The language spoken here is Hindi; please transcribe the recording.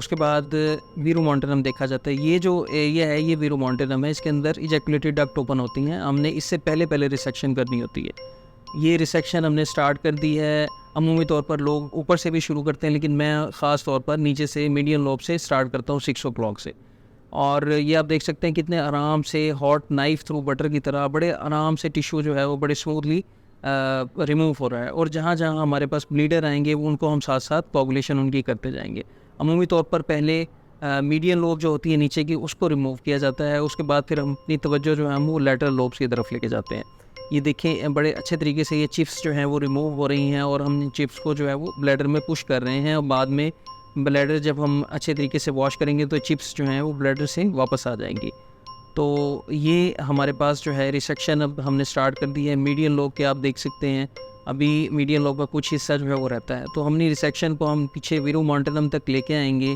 उसके बाद वीरोमोंटेनम देखा जाता है। ये जो एरिया है ये वीरोमोंटेनम है, इसके अंदर इजैकुलेटरी डक्ट ओपन होती हैं। हमने इससे पहले रिसेक्शन करनी होती है। ये रिसेक्शन हमने स्टार्ट कर दी है। अमूमी तौर पर लोग ऊपर से भी शुरू करते हैं, लेकिन मैं ख़ास तौर पर नीचे से मीडियन लोब से स्टार्ट करता हूँ 6 o'clock से। और ये आप देख सकते हैं कितने आराम से हॉट नाइफ थ्रू बटर की तरह बड़े आराम से टिश्यू जो है वो बड़े स्मूथली रिमूव हो रहा है। और जहाँ जहाँ हमारे पास ब्लीडर आएंगे उनको हम साथ साथ कोगुलेशन उनकी करते जाएंगे। अमूमी तौर पर पहले मीडियन लोब जो होती है नीचे की उसको रिमूव किया जाता है। उसके बाद फिर हम अपनी तवज्जो जो है हम वो लैटरल लोब्स की तरफ लेके जाते हैं। ये देखें बड़े अच्छे तरीके से ये चिप्स जो हैं वो रिमूव हो रही हैं और हम इन चिप्स को जो है वो ब्लैडर में पुश कर रहे हैं। और बाद में ब्लैडर जब हम अच्छे तरीके से वॉश करेंगे तो चिप्स जो हैं वो ब्लैडर से वापस आ जाएंगी। तो ये हमारे पास जो है रिसेक्शन अब हमने स्टार्ट कर दी है। मीडियन लोब के आप देख सकते हैं अभी मीडियन लोब का कुछ हिस्सा जो है वो रहता है। तो हमने रिसेक्शन को हम पीछे वीरोमोंटेनम तक लेके आएंगे।